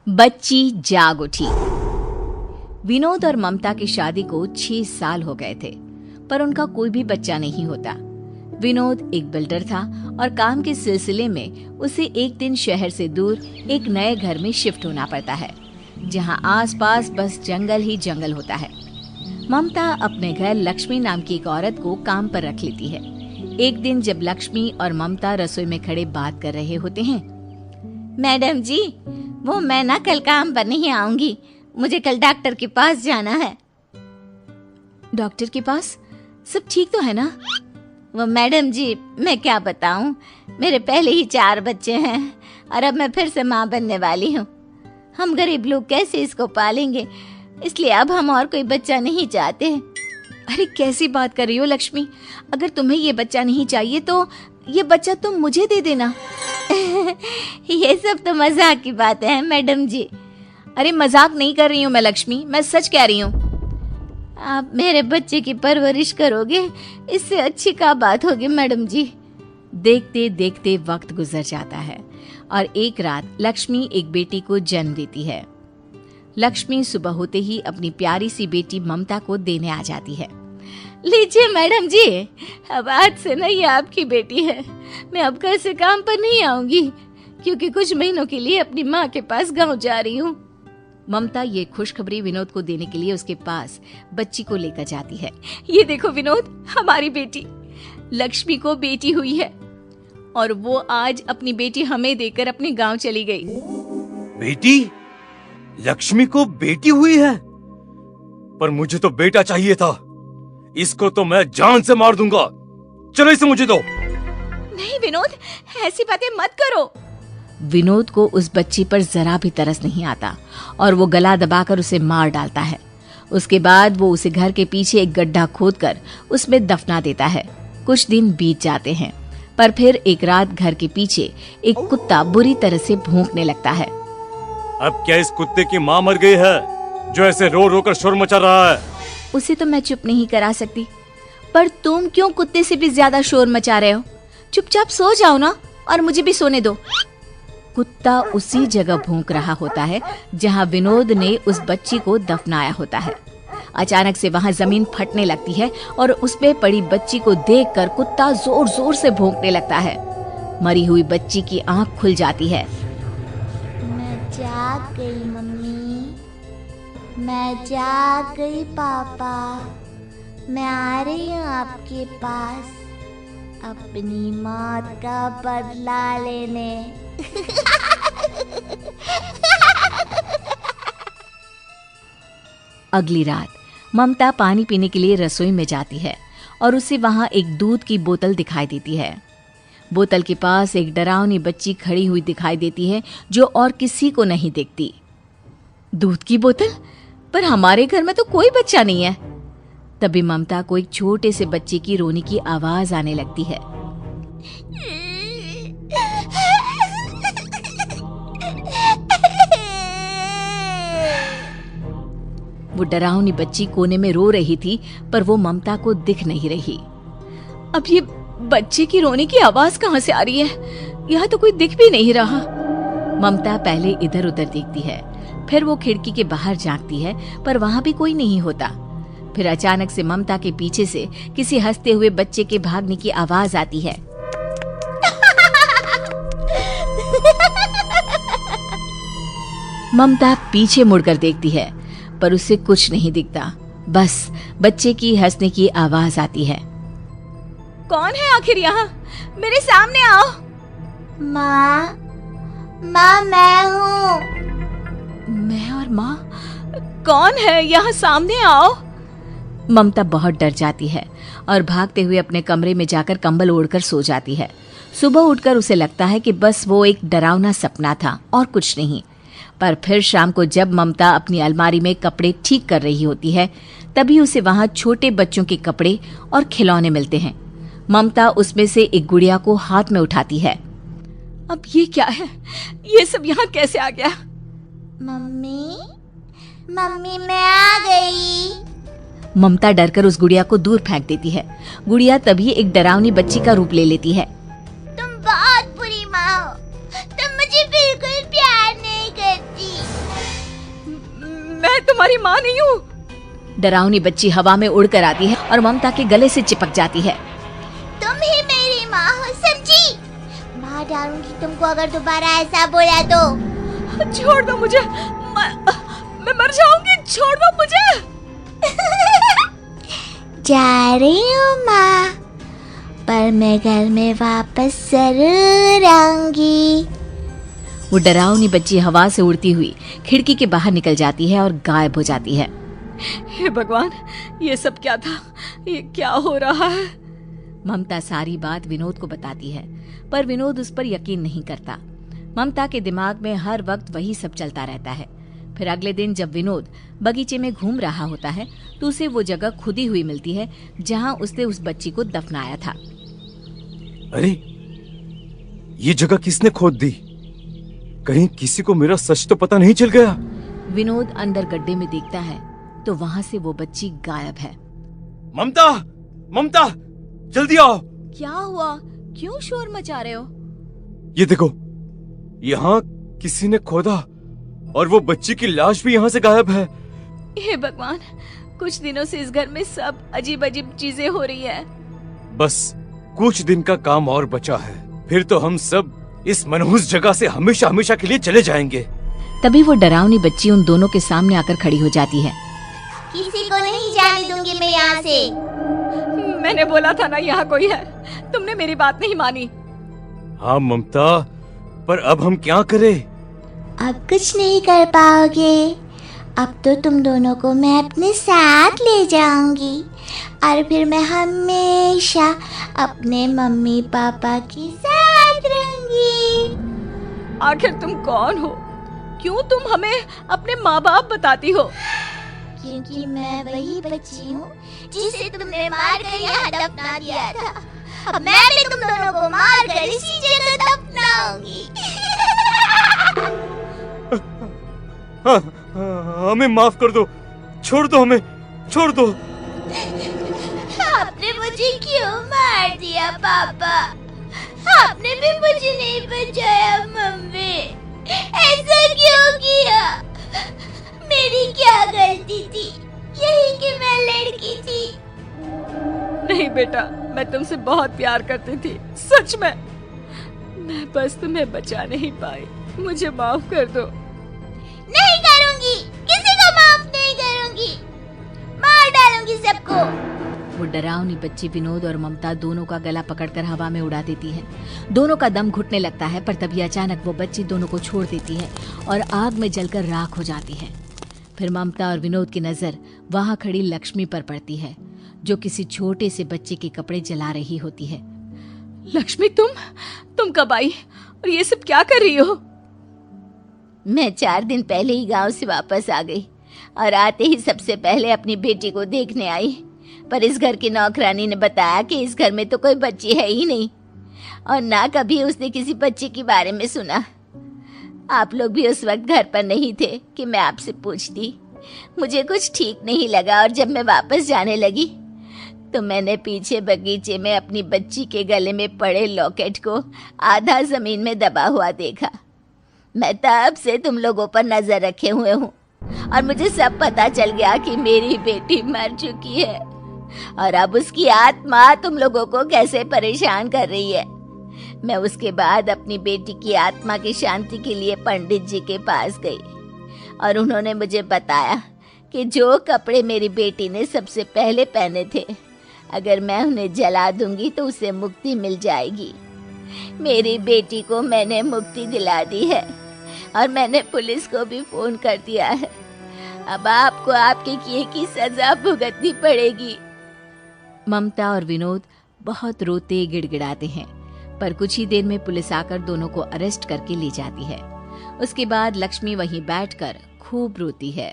बच्ची जाग उठी। विनोद और ममता की शादी को 6 साल हो गए थे, पर उनका कोई भी बच्चा नहीं होता। विनोद एक बिल्डर था और काम के सिलसिले में उसे एक दिन शहर से दूर एक नए घर में शिफ्ट होना पड़ता है, जहां आसपास बस जंगल ही जंगल होता है। ममता अपने घर लक्ष्मी नाम की एक औरत को काम पर रख लेती है। एक दिन जब लक्ष्मी और ममता रसोई में खड़े बात कर रहे होते हैं, मैडम जी, वो मैं ना कल काम पर नहीं आऊंगी, मुझे कल डॉक्टर के पास जाना है। डॉक्टर के पास? सब ठीक तो है ना? वो मैडम जी, मैं क्या बताऊं, मेरे पहले ही 4 बच्चे हैं और अब मैं फिर से माँ बनने वाली हूँ। हम गरीब लोग कैसे इसको पालेंगे, इसलिए अब हम और कोई बच्चा नहीं चाहते। अरे कैसी बात कर रही हो लक्ष्मी? अगर तुम्हें ये बच्चा नहीं चाहिए तो ये बच्चा तुम मुझे दे देना। ये सब तो मजाक की बात है मैडम जी। अरे मजाक नहीं कर रही हूँ मैं लक्ष्मी, मैं सच कह रही हूँ। आप मेरे बच्चे की परवरिश करोगे, इससे अच्छी क्या बात होगी मैडम जी। देखते देखते वक्त गुजर जाता है और एक रात लक्ष्मी एक बेटी को जन्म देती है। लक्ष्मी सुबह होते ही अपनी प्यारी सी बेटी ममता को देने आ जाती है। लीजिए मैडम जी, अब आज से ना ये आपकी बेटी है। मैं अब घर से काम पर नहीं आऊंगी, क्योंकि कुछ महीनों के लिए अपनी माँ के पास गांव जा रही हूँ। ममता ये खुशखबरी विनोद को देने के लिए उसके पास बच्ची को लेकर जाती है। ये देखो विनोद, हमारी बेटी लक्ष्मी को बेटी हुई है और वो आज अपनी बेटी हमें देकर अपने गांव चली गई। बेटी? लक्ष्मी को बेटी हुई है? पर मुझे तो बेटा चाहिए था। इसको तो मैं जान से मार दूंगा। चलो इसे मुझे दो। नहीं विनोद, ऐसी बातें मत करो। विनोद को उस बच्ची पर जरा भी तरस नहीं आता और वो गला दबाकर उसे मार डालता है। उसके बाद वो उसे घर के पीछे एक गड्ढा खोदकर उसमें दफना देता है। कुछ दिन बीत जाते हैं, पर फिर एक रात घर के पीछे एक कुत्ता बुरी तरह से भौंकने लगता है। अब क्या इस कुत्ते की माँ मर गई है जो ऐसे रो रो कर शोर मचा रहा है? उसे तो मैं चुप नहीं करा सकती, पर तुम क्यों कुत्ते से भी ज्यादा शोर मचा रहे हो? चुपचाप सो जाओ ना और मुझे भी सोने दो। कुत्ता उसी जगह भौंक रहा होता है जहां विनोद ने उस बच्ची को दफनाया होता है। अचानक से वहां जमीन फटने लगती है और उसमें पड़ी बच्ची को देखकर कुत्ता जोर जोर से भौंकने लगता है। मरी हुई बच्ची की आंख खुल जाती है। मैं जाग गई मम्मी, मैं जाग गई पापा, मैं आ रही हूँ आपके पास अपनी मौत का बदला लेने। अगली रात ममता पानी पीने के लिए रसोई में जाती है और उसे वहां एक दूध की बोतल दिखाई देती है। बोतल के पास एक डरावनी बच्ची खड़ी हुई दिखाई देती है जो और किसी को नहीं देखती। दूध की बोतल? पर हमारे घर में तो कोई बच्चा नहीं है। तभी ममता को एक छोटे से बच्चे की रोने की आवाज आने लगती है। वो डरावनी बच्ची कोने में रो रही थी, पर वो ममता को दिख नहीं रही। अब ये बच्चे की रोने की आवाज कहाँ से आ रही है? यहाँ तो कोई दिख भी नहीं रहा। ममता पहले इधर उधर देखती है, फिर वो खिड़की के बाहर झांकती है, पर वहां भी कोई नहीं होता। फिर अचानक से ममता के पीछे से किसी हंसते हुए बच्चे के भागने की आवाज आती है। ममता पीछे मुड़कर देखती है, पर उसे कुछ नहीं दिखता, बस बच्चे की हंसने की आवाज आती है। कौन है आखिर यहाँ? मेरे सामने आओ। माँ, मैं हूँ। मैं और माँ? कौन है? यहाँ सामने आओ। ममता बहुत डर जाती है और भागते हुए अपने कमरे में जाकर कंबल ओढ़कर सो जाती है। सुबह उठकर उसे लगता है कि बस वो एक डरावना सपना था और कुछ नहीं। पर फिर शाम को जब ममता अपनी अलमारी में कपड़े ठीक कर रही होती है, तभी उसे वहां छोटे बच्चों के कपड़े और खिलौने मिलते हैं। ममता उसमें से एक गुड़िया को हाथ में उठाती है। अब ये क्या है? ये सब यहाँ कैसे आ गया? मम्मी, मैं आ गई। ममता डरकर उस गुड़िया को दूर फेंक देती है। गुड़िया तभी एक डरावनी बच्ची का रूप ले लेती है। तुम बहुत बुरी माँ हो, तुम मुझे बिल्कुल प्यार नहीं करती। मैं तुम्हारी माँ नहीं हूँ। डरावनी बच्ची हवा में उड़कर आती है और ममता के गले से चिपक जाती है। तुम ही मेरी माँ हो, समझी? मार डालूंगी तुमको अगर दोबारा ऐसा बोला तो। छोड़ दो मुझे, मैं मर जाऊंगी, छोड़ दो मुझे। जा रही हूँ माँ, पर मैं घर में वापस जरूर आऊंगी। वो डरावनी बच्ची हवा से उड़ती हुई खिड़की के बाहर निकल जाती है और गायब हो जाती है। हे भगवान, ये सब क्या था? ये क्या हो रहा है? ममता सारी बात विनोद को बताती है, पर विनोद उस पर यकीन नहीं करता। ममता के दिमाग में हर वक्त वही सब चलता रहता है। फिर अगले दिन जब विनोद बगीचे में घूम रहा होता है तो उसे वो जगह खुदी हुई मिलती है जहां उसने उस बच्ची को दफनाया था। अरे, ये जगह किसने खोद दी? कहीं किसी को मेरा सच तो पता नहीं चल गया? विनोद अंदर गड्ढे में देखता है तो वहां से वो बच्ची गायब है। ममता, ममता, जल्दी आओ। क्या हुआ? क्यों शोर मचा रहे हो? ये देखो, यहाँ किसी ने खोदा और वो बच्ची की लाश भी यहाँ से गायब है। हे भगवान, कुछ दिनों से इस घर में सब अजीब अजीब चीजें हो रही है। बस कुछ दिन का काम और बचा है, फिर तो हम सब इस मनहूस जगह से हमेशा हमेशा के लिए चले जाएंगे। तभी वो डरावनी बच्ची उन दोनों के सामने आकर खड़ी हो जाती है। किसी को नहीं जाने दूंगी मैं यहाँ से। मैंने बोला था ना यहाँ कोई है, तुमने मेरी बात नहीं मानी। हाँ ममता, पर अब हम क्या करें? अब कुछ नहीं कर पाओगे। अब तो तुम दोनों को मैं अपने साथ ले जाऊंगी और फिर मैं हमेशा अपने मम्मी पापा के साथ रहूंगी। आखिर तुम कौन हो? क्यों तुम हमें अपने माँ बाप बताती हो? क्योंकि मैं वही बच्ची हूँ जिसे तुमने मार कर यहाँ दफना दिया था। अब मैं भी तुम दोनों को मार कर इसी जगह दफनाऊंगी। हमें माफ कर दो, छोड़ दो हमें, छोड़ दो। आपने मुझे क्यों मार दिया पापा? आपने भी मुझे नहीं बचाया मम्मी। ऐसा क्यों किया? मेरी क्या गलती थी? यही कि मैं लड़की थी। नहीं बेटा, मैं तुमसे बहुत प्यार करती थी, सच में। मैं बस तुम्हें बचा नहीं पाई, मुझे माफ कर दो। नहीं करूंगी, किसी को माफ नहीं करूंगी, मार डालूंगी सबको। वो डरावनी बच्ची विनोद और ममता दोनों का गला पकड़कर हवा में उड़ा देती है। दोनों का दम घुटने लगता है, पर तभी अचानक वो बच्ची दोनों को छोड़ देती है और आग में जलकर राख हो जाती है। फिर ममता और विनोद की नजर वहां खड़ी लक्ष्मी पर पड़ती है, जो किसी छोटे से बच्चे के कपड़े जला रही होती है। लक्ष्मी, तुम कब आई और ये सब क्या कर रही हो? मैं 4 दिन पहले ही गांव से वापस आ गई और आते ही सबसे पहले अपनी बेटी को देखने आई, पर इस घर की नौकरानी ने बताया कि इस घर में तो कोई बच्ची है ही नहीं और ना कभी उसने किसी बच्चे के बारे में सुना। आप लोग भी उस वक्त घर पर नहीं थे कि मैं आपसे पूछती। मुझे कुछ ठीक नहीं लगा और जब मैं वापस जाने लगी तो मैंने पीछे बगीचे में अपनी बच्ची के गले में पड़े लॉकेट को आधा जमीन में दबा हुआ देखा। मैं तब से तुम लोगों पर नजर रखे हुए हूँ और मुझे सब पता चल गया कि मेरी बेटी मर चुकी है और अब उसकी आत्मा तुम लोगों को कैसे परेशान कर रही है। मैं उसके बाद अपनी बेटी की आत्मा की शांति के लिए पंडित जी के पास गई और उन्होंने मुझे बताया कि जो कपड़े मेरी बेटी ने सबसे पहले पहने थे, अगर मैं उन्हें जला दूंगी तो उसे मुक्ति मिल जाएगी। मेरी बेटी को मैंने मुक्ति दिला दी है और मैंने पुलिस को भी फोन कर दिया है। अब आपको आपके किए की सजा भुगतनी पड़ेगी। ममता और विनोद बहुत रोते गिड़गिड़ाते हैं, पर कुछ ही देर में पुलिस आकर दोनों को अरेस्ट करके ले जाती है। उसके बाद लक्ष्मी वहीं बैठकर खूब रोती है।